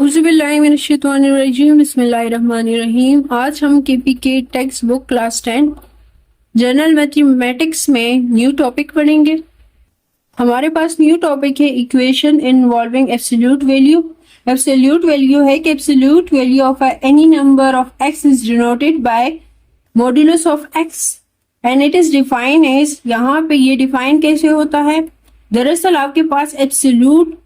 औज़ुबिल्लाहिमिनश्शैतानिर्रजीम बिस्मिल्लाहिर्रहमानिर्रहीम। आज हम KPK text book class 10 general mathematics में न्यू टॉपिक पढ़ेंगे। हमारे पास न्यू टॉपिक है equation involving absolute value. Absolute value है कि absolute value of any number of x is denoted by modulus of x and it is defined as. यहाँ पे ये डिफाइन कैसे होता है, दरअसल आपके पास एब्सोल्यूट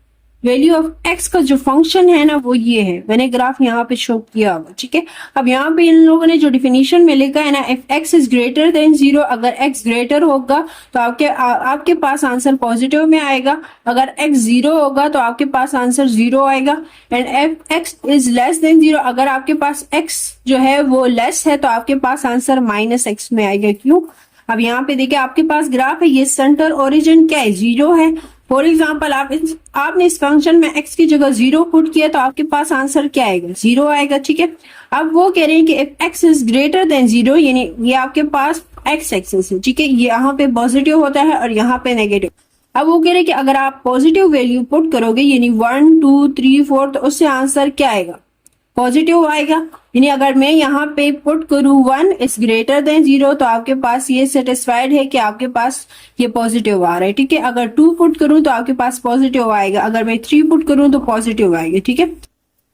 वैल्यू ऑफ एक्स का जो फंक्शन है ना वो ये है, मैंने ग्राफ यहाँ पे शो किया होगा, ठीक है। अब यहाँ पे इन लोगों ने जो डिफिनीशन में लिखा है ना, if x is greater than 0, अगर एक्स ग्रेटर होगा तो आपके पास आंसर पॉजिटिव में आएगा, अगर एक्स 0 होगा तो आपके पास आंसर 0 आएगा। And if x is less then 0, अगर आपके पास एक्स जो है वो लेस है तो आपके पास आंसर -x में आएगा। क्यों? अब यहाँ पे देखिए आपके पास ग्राफ है, ये सेंटर ओरिजिन क्या है, 0 है। फॉर एग्जाम्पल आपने इस फंक्शन में x की जगह 0 पुट किया तो आपके पास आंसर क्या आएगा, 0 आएगा, ठीक है। अब वो कह रहे हैं कि if x is greater than 0, यानी ये आपके पास x एक्सिस है, ठीक है, ये यहाँ पे पॉजिटिव होता है और यहाँ पे नेगेटिव। अब वो कह रहे हैं कि अगर आप पॉजिटिव वैल्यू पुट करोगे यानी 1 2 3 4 तो उससे आंसर क्या आएगा, पॉजिटिव आएगा। यानी अगर मैं यहाँ पे पुट करूँ 1 इज ग्रेटर देन 0 तो आपके पास ये सेटिस्फाइड है कि आपके पास ये पॉजिटिव आ रहा है, ठीक है। अगर 2 पुट करूँ तो आपके पास पॉजिटिव आएगा, अगर मैं 3 पुट करूँ तो पॉजिटिव आएगा, ठीक है।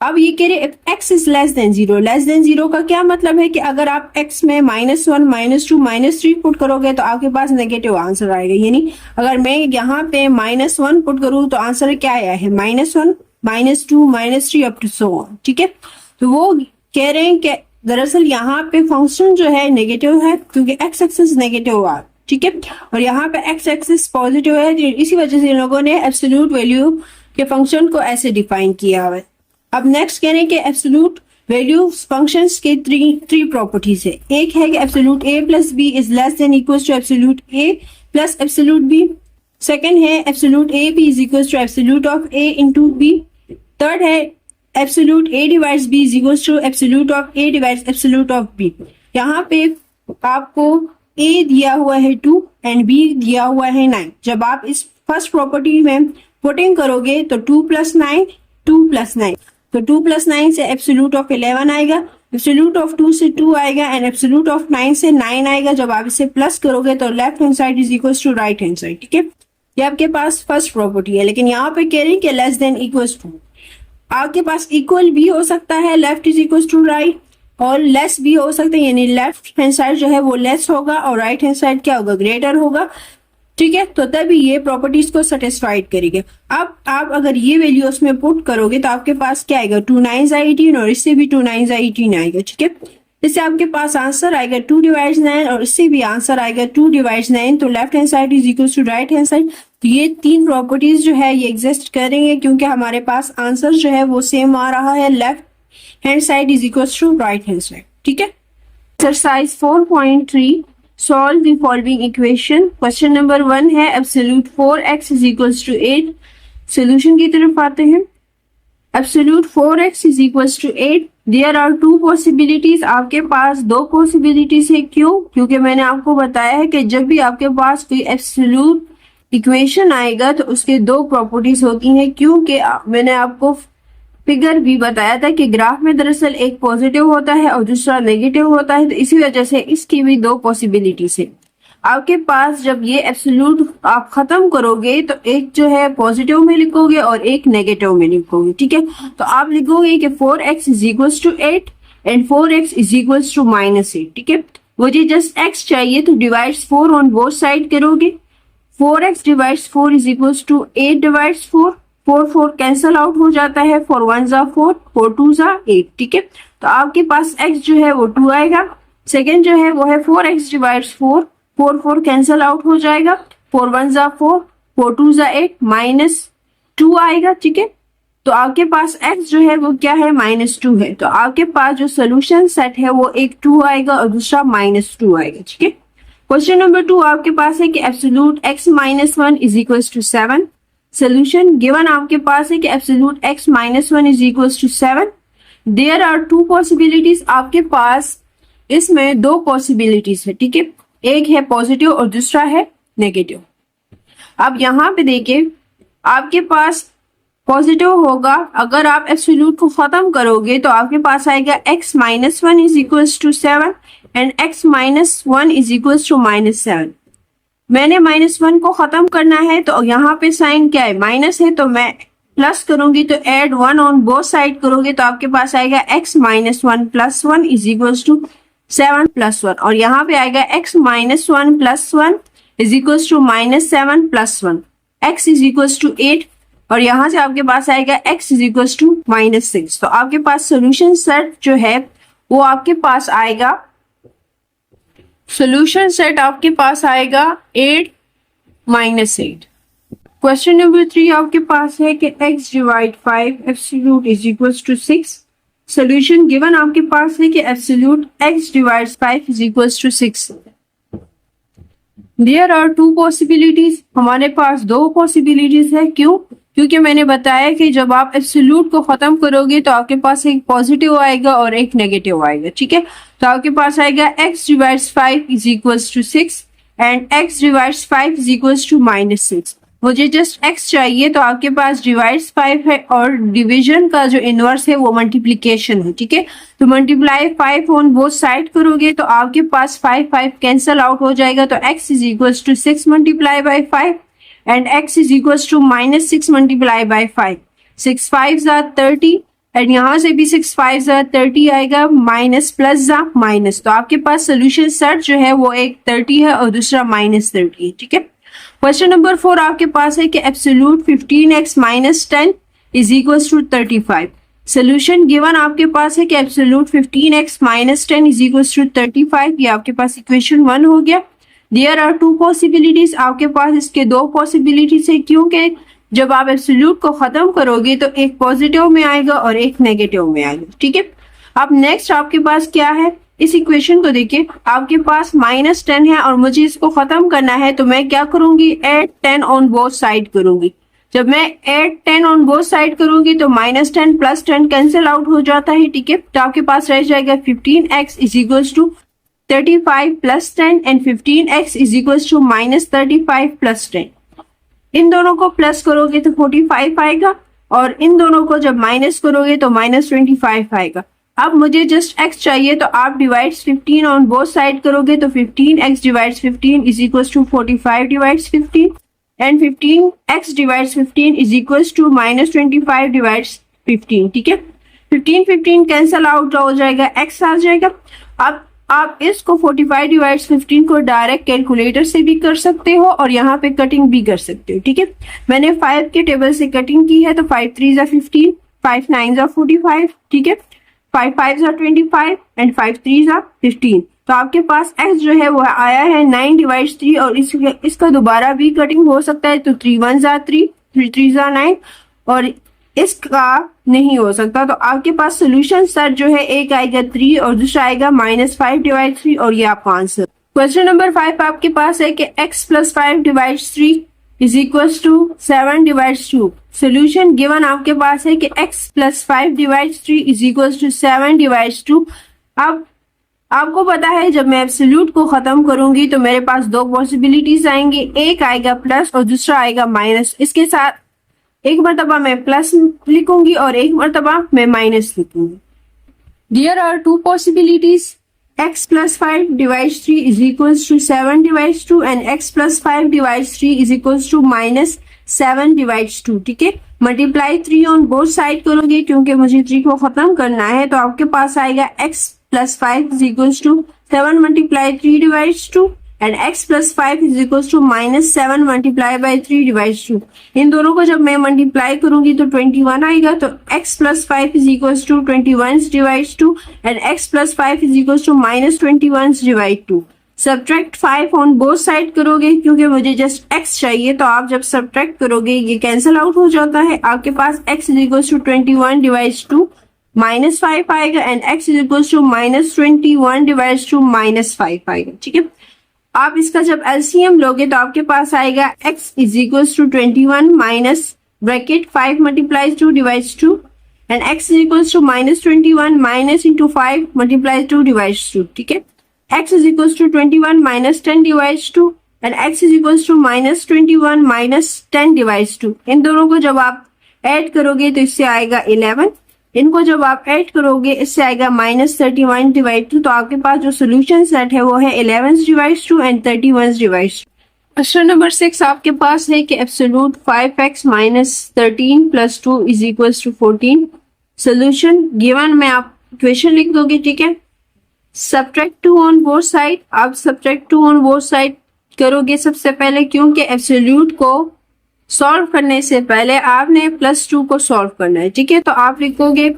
अब ये कह रहे if x is less then 0, less than 0 का क्या मतलब है कि अगर आप x में -1 -2 -3 पुट करोगे तो आपके पास नेगेटिव आंसर आएगा। यानी अगर मैं यहाँ पे -1 पुट करूँ तो आंसर क्या आया है, -1 -2 -3 अप टू सो ऑन, ठीक है। तो वो कह रहे हैं कि दरअसल यहाँ पे फंक्शन जो है नेगेटिव है क्योंकि x एक्सिस नेगेटिव आ, ठीक है, और यहाँ पे x एक्सिस पॉजिटिव है, इसी वजह से इन लोगों ने एब्सोल्यूट वैल्यू के फंक्शन को ऐसे डिफाइन किया हुआ है। अब नेक्स्ट कह रहे हैं कि एब्सोल्यूट वैल्यू फंक्शंस के थ्री प्रॉपर्टीज है। एक है कि absolute a plus b is less than equal to absolute a plus absolute b। Second है absolute a b is equal to absolute of a into b। Third है absolute a divides b is equal to absolute of a divides absolute of b। यहाँ पे आपको a दिया हुआ है 2 and b दिया हुआ है 9। जब आप इस फर्स्ट प्रॉपर्टी में पुटिंग करोगे तो 2 + 9 2 + 9, तो 2 + 9 से एब्सोल्यूट ऑफ 11 आएगा, एब्सोल्यूट ऑफ 2 से 2 आएगा एंड एब्सोल्यूट ऑफ 9 से 9 आएगा। जब आप इसे प्लस करोगे तो left hand side is equal to right hand side, ठीक है। ये आपके पास फर्स्ट प्रॉपर्टी है, लेकिन यहाँ पे कह रहे हैं कि लेस देन इक्वल्स टू। आपके पास इक्वल भी हो सकता है, left is equal to right, और लेस भी हो सकता है, यानी लेफ्ट हैंड साइड जो है वो लेस होगा और राइट हैंड साइड क्या होगा, ग्रेटर होगा, ठीक है। तो तभी ये प्रॉपर्टीज को सेटिस्फाइड करेंगे। अब आप अगर ये वैल्यू उसमें पुट करोगे तो आपके पास क्या आएगा, 2 9 18 और इससे भी 2 9 18 आएगा, ठीक है। इससे आपके पास आंसर आएगा 2 डिवाइड्स 9 और इससे भी आंसर आएगा 2 डिवाइड्स 9, तो left hand side is equal to right hand side. तो ये तीन प्रॉपर्टीज जो है ये एग्जिस्ट करेंगे क्योंकि हमारे पास आंसर जो है वो सेम आ रहा है, left hand side is equal to right hand side, ठीक है। Exercise 4.3 solve the following equation. Question number 1 है absolute 4x is equals to 8। Solution की तरफ आते हैं। Absolute 4x is equals to 8। There are 2 possibilities, आपके पास 2 पॉसिबिलिटीज है। क्यों? क्योंकि मैंने आपको बताया है कि जब भी आपके पास कोई एब्सोल्यूट इक्वेशन आएगा तो उसके 2 प्रॉपर्टीज होती हैं। क्योंकि मैंने आपको फिगर भी बताया था कि ग्राफ में दरअसल एक पॉजिटिव होता है और दूसरा नेगेटिव होता है, तो इसी वजह से इसकी भी 2 पॉसिबिलिटीज है। आपके पास जब ये एब्सोल्यूट आप खत्म करोगे तो एक जो है पॉजिटिव में लिखोगे और एक नेगेटिव में लिखोगे, ठीक है। तो आप लिखोगे कि 4x is equals to 8 and 4x is equals to -8, ठीक है। मुझे जस्ट x चाहिए तो डिवाइड्स 4 ऑन बोथ साइड करोगे। 4x divides 4 is equals to 8 divides 4, 4 cancel out हो जाता है, 4 1 ज़ा 4, 4 2 ज़ा 8, ठीक है। तो आपके पास x जो है वो 2 आएगा। सेकंड जो है वो है 4x डिवाइड्स 4, 4 कैंसल आउट हो जाएगा, 4 1 ज़ा 4, 4 2 ज़ा 8, -2 आएगा, ठीक है। तो आपके पास x जो है वो क्या है, -2 है। तो आपके पास जो सोल्यूशन सेट है वो एक 2 आएगा और दूसरा -2 आएगा, ठीक है। क्वेश्चन नंबर 2 आपके पास है कि absolute x -1 is equals to 7। Solution given आपके पास है कि absolute x -1 is equals to 7। There are 2 possibilities, आपके पास इसमें 2 पॉसिबिलिटीज है, ठीक है। एक है पॉजिटिव और दूसरा है नेगेटिव। अब यहाँ पे देखिए आपके पास पॉजिटिव होगा। अगर आप एब्सोल्यूट को खत्म करोगे तो आपके पास आएगा x minus one is equals to 7 and x minus one is equals to -7। मैंने -1 को खत्म करना है तो यहाँ पे साइन क्या है, माइनस है, तो मैं प्लस करूंगी तो एड 1 ऑन बोथ साइड करोगे तो आपके पास आएगा x minus one plus one is equals to 7 plus 1, और यहाँ पे आएगा x minus one plus one is equals to -7 plus 1, x is equals to 8, और यहाँ से आपके पास आएगा x इज इक्वल्स टू -6। तो आपके पास सोल्यूशन सेट जो है वो आपके पास आएगा, सोल्यूशन सेट आपके पास आएगा 8 -8। क्वेश्चन नंबर 3 आपके पास है कि x divide 5 absolute is equals to 6। Solution given आपके पास है कि absolute x divides 5 is equals to 6। There are two possibilities, हमारे पास दो पॉसिबिलिटीज है। क्यों? क्योंकि मैंने बताया कि जब आप एब्सोल्यूट को खत्म करोगे तो आपके पास एक पॉजिटिव आएगा और एक नेगेटिव आएगा। ठीक है, तो आपके पास आएगा x divides 5 is equals to 6 and x divides 5 is equals to -6। मुझे जस्ट x चाहिए, तो आपके पास डिवाइड्स 5 है और डिवीजन का जो इनवर्स है वो मल्टीप्लीकेशन है। ठीक है, तो मल्टीप्लाई 5 ऑन बोथ साइड करोगे तो आपके पास 5 कैंसल आउट हो जाएगा, तो x is equals to 6 multiply by 5 and x is equals to -6 multiply by 5। 6 5 जा 30 एंड यहाँ से भी 6 5 जा 30 आएगा, माइनस प्लस जा माइनस, तो आपके पास सोल्यूशन सेट जो है वो एक 30 है और दूसरा -30 है। ठीक है, क्वेश्चन नंबर 4 आपके पास है कि absolute 15x minus 10 is equals to 35। Solution given आपके पास है कि absolute 15x minus 10 is equals to 35। ये आपके पास इक्वेशन 1 हो गया। देयर आर टू पॉसिबिलिटीज, आपके पास इसके दो पॉसिबिलिटीज है, क्योंकि जब आप एब्सोल्यूट को खत्म करोगे तो एक पॉजिटिव में आएगा और एक नेगेटिव में आएगा। ठीक है, अब नेक्स्ट आपके पास क्या है, इस इक्वेशन को देखिए, आपके पास -10 है और मुझे इसको खत्म करना है, तो मैं क्या करूंगी, एड 10 ऑन बोथ साइड करूंगी। जब मैं एड 10 ऑन बोथ साइड करूंगी तो -10 प्लस 10 कैंसिल आउट हो जाता है। ठीक है, तो आपके पास रह जाएगा 15x is equals to 35 plus 10 and 15x is equals to -35 plus 10। इन दोनों को प्लस करोगे तो 45 आएगा और इन दोनों को जब माइनस करोगे तो -25 आएगा। अब मुझे जस्ट x चाहिए, तो आप डिवाइड्स 15 ऑन बोथ साइड करोगे तो 15x divides 15 is equals to 45 divides 15 and 15x divides 15 is equals to -25 divides 15। ठीक है, 15 कैंसल आउट हो जाएगा, x आ जाएगा। अब आप इसको 45 डिवाइड्स 15 को डायरेक्ट कैलकुलेटर से भी कर सकते हो और यहाँ पे कटिंग भी कर सकते हो। ठीक है, मैंने 5 के टेबल से कटिंग की है, तो 5 3 जा 15, 5 9 जा 45। ठीक है, 5 5 जा 25 एंड 5 3 जा 15। तो आपके पास x जो है वो आया है 9 डिवाइड्स 3 और इसका दोबारा भी कटिंग हो सकता है, तो 3 1 जा 3, 3 3 जा 9 और इसका नहीं हो सकता। तो आपके पास सोल्यूशन सेट जो है एक आएगा 3 और दूसरा आएगा -5 डिवाइड 3 और ये आपका आंसर। क्वेश्चन नंबर 5 आपके पास है कि x plus 5 divides 3 is equals to 7 divides 2। Solution given आपके पास है कि x plus 5 divides 3 is equals to 7 divides 2। अब आपको पता है जब मैं एब्सोल्यूट को खत्म करूंगी तो मेरे पास दो पॉसिबिलिटीज आएंगी, एक आएगा प्लस और दूसरा आएगा माइनस। इसके साथ एक मरतबा मैं प्लस लिखूंगी और एक मरतबा मैं माइनस लिखूंगी। There are two possibilities, x plus 5 divides 3 is equals to 7 divides 2 and x plus 5 divides 3 is equals to -7 divides 2। ठीक है, मल्टीप्लाई 3 ऑन बोथ साइड करोगे क्योंकि मुझे 3 को खत्म करना है, तो आपके पास आएगा x plus 5 is equals to 7 multiply 3 divides 2 and x plus 5 is equals to -7 multiply by 3 divides 2। इन दोनों को जब मैं मल्टीप्लाई करूंगी तो 21 आएगा, तो x plus 5 is equals to 21 divides 2 and x plus 5 is equals to -21 divide 2। Subtract 5 on both side करोगे क्योंकि मुझे जस्ट x चाहिए, तो आप जब सब्ट्रैक्ट करोगे ये कैंसिल आउट हो जाता है। आपके पास x is equals to 21 divides 2 -5 आएगा and x is equals to -21 divides 2 -5 आएगा। ठीक है, आप इसका जब एलसीएम लोगे तो आपके पास आएगा x is equals to 21 minus bracket 5 multiplies 2 divides 2 and x is equals to -21 minus into 5 multiplies 2 divides 2। ठीक है, x is equals to 21 minus 10 divides 2 and x is equals to -21 minus 10 divides 2। इन दोनों को जब आप ऐड करोगे तो इससे आएगा 11। इनको जब आप ऐड करोगे इससे आएगा -31 डिवाइड 2। तो आपके पास जो सोल्यूशन सेट है वो है 11 divide 2 and 31 divide 2। Question number 6 आपके पास है कि absolute 5x minus 13 plus 2 is equal to 14। Solution given में आप इक्वेशन लिख दोगे, ठीक है। Subtract 2 on both side. आप सब्ट्रैक्ट 2 ऑन बोथ साइड करोगे सबसे पहले, क्योंकि एब्सोल्यूट को सॉल्व करने से पहले आपने +2 को सॉल्व करना है, ठीक है। तो आप लिखोगे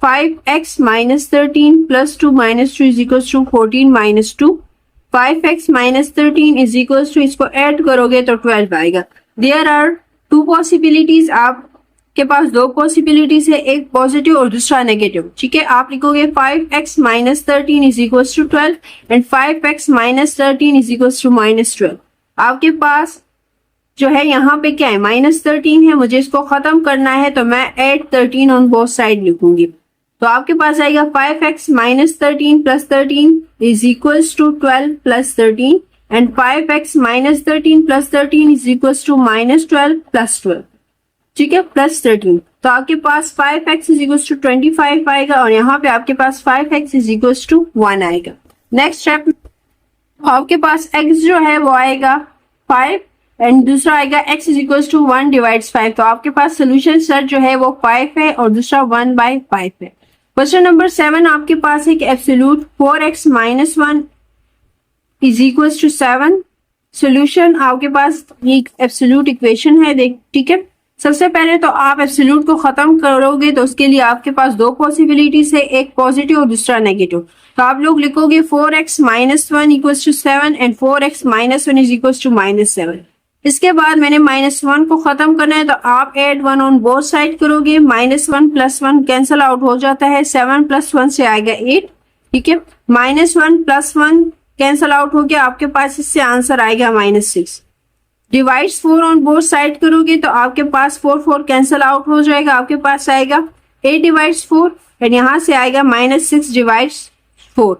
5x minus 13 plus 2 minus 2 is equal to 14 minus 2। 5x minus 13 is equal to, इसको ऐड करोगे तो 12 आएगा। There are 2 possibilities. आपके पास 2 पॉसिबिलिटीज है, एक पॉजिटिव और दूसरा नेगेटिव, ठीक है। आप लिखोगे 5x minus 13 is equal to 12 and 5x minus 13 is equal to -12। आपके पास जो है यहाँ पे क्या है, -13 है, मुझे इसको खत्म करना है तो मैं ऐड 13 ऑन बोथ साइड लिखूंगी। तो आपके पास आएगा 5x minus 13 plus 13 is equal to 12 plus 13 and 5x minus 13 plus 13 is equal to -12 plus 12, ठीक है, प्लस 13। तो आपके पास 5x इज इक्वल टू 25 आएगा और यहाँ पे आपके पास 5x इज इक्वल टू 1 आएगा। नेक्स्ट स्टेप, आपके पास x जो है वो आएगा 5 एंड दूसरा आएगा x is equal to 1 divides 5। तो आपके पास सोल्यूशन सेट जो है वो 5 है और दूसरा 1/5 है। क्वेश्चन नंबर 7 आपके पास है कि absolute 4x minus 1 is equal to 7। Solution आपके पास ये एब्सोल्यूट इक्वेशन है, देख, ठीक है। सबसे पहले तो आप एब्सोल्यूट को खत्म करोगे तो उसके लिए आपके पास 2 पॉसिबिलिटीज है, एक पॉजिटिव और दूसरा नेगेटिव। तो आप लोग लिखोगे 4x minus 1 equal to 7 and 4x minus 1 is equal to -7। इसके बाद मैंने -1 को खत्म करना है तो आप ऐड 1 ऑन बोथ साइड करोगे। -1 प्लस 1 कैंसल आउट हो जाता है, 7 प्लस 1 से आएगा 8, ठीक है। -1 प्लस 1 कैंसल आउट हो गया, आपके पास इससे आंसर आएगा -6। डिवाइड्स 4 ऑन बोथ साइड करोगे तो आपके पास 4 कैंसल आउट हो जाएगा, आपके पास आएगा 8 डिवाइड्स 4 एंड यहाँ से आएगा -6 डिवाइड्स 4।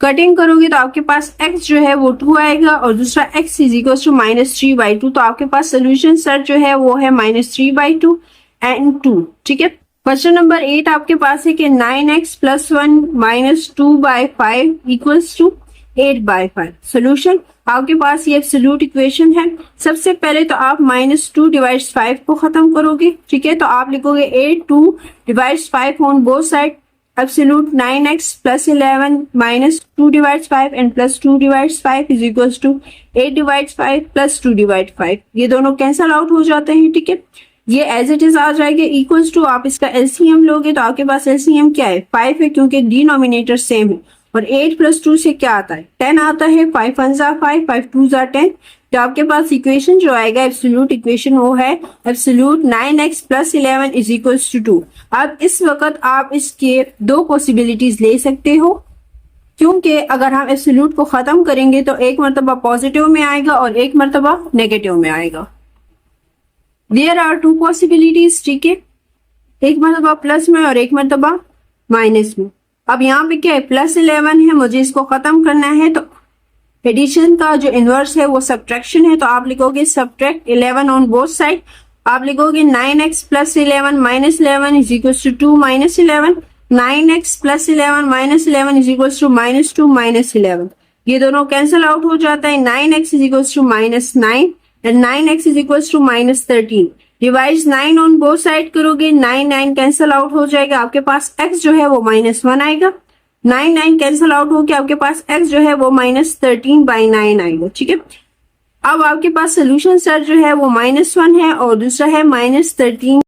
कटिंग करोगे तो आपके पास x जो है वो 2 आएगा और दूसरा x इज इक्वल टू -3/2। तो आपके पास सोल्यूशन सेट जो है वो है -3/2 एंड 2, ठीक है। क्वेश्चन नंबर 8 आपके पास है कि 9x plus 1 minus 2/5 equals to 8/5। Solution आपके पास ये एब्सोल्यूट इक्वेशन है। सबसे पहले तो आप -2 डिवाइड्स 5 को खत्म करोगे, ठीक है। तो आप लिखोगे 8 divides 5 on both side. Absolute 9x plus 11 minus 2 divides 5 and plus 2 divides 5 is equals to 8 divides 5 plus 2 divide 5। ये दोनों कैंसल आउट हो जाते हैं, ठीक है। ये एज इट इज आ जाएगा इक्वल्स टू, आप इसका एलसीएम लोगे तो आपके पास एलसीएम क्या है, 5 है, क्योंकि डिनोमिनेटर सेम है। और 8 प्लस 2 से क्या आता है, 10 आता है। 5 1 जा 5, 5 2 जा 10। तो आपके पास इक्वेशन जो आएगा एब्सोल्यूट इक्वेशन वो है absolute 9x plus 11 is equals to 2। अब इस वक्त आप इसके 2 पॉसिबिलिटीज ले सकते हो, क्योंकि अगर हम एब्सोल्यूट को खत्म करेंगे तो एक मरतबा पॉजिटिव में आएगा और एक मरतबा नेगेटिव में आएगा। देयर आर 2 पॉसिबिलिटीज, ठीक है, एक मरतबा प्लस में और एक मरतबा माइनस में। अब यहाँ पे क्या है, प्लस 11 है, मुझे इसको खत्म करना है तो एडिशन का जो इनवर्स है वो सब्ट्रैक्शन है। तो आप लिखोगे सब्ट्रैक्ट 11 ऑन बोथ साइड। आप लिखोगे 9x plus 11 minus 11 is equal to 2 minus 11। 9x plus 11 minus 11 is equal to -2 minus 11। ये दोनों कैंसिल आउट हो जाता है। 9x is equal to -9 and 9x is equal to -13। Divide 9 on both side करोगे, 9 cancel out हो जाएगा, आपके पास x जो है वो -1 आएगा। 9 कैंसिल आउट हो गया, आपके पास x जो है वो -13/9 आएगा, ठीक है। अब आपके पास सोल्यूशन सेट जो है वो -1 है और दूसरा है -13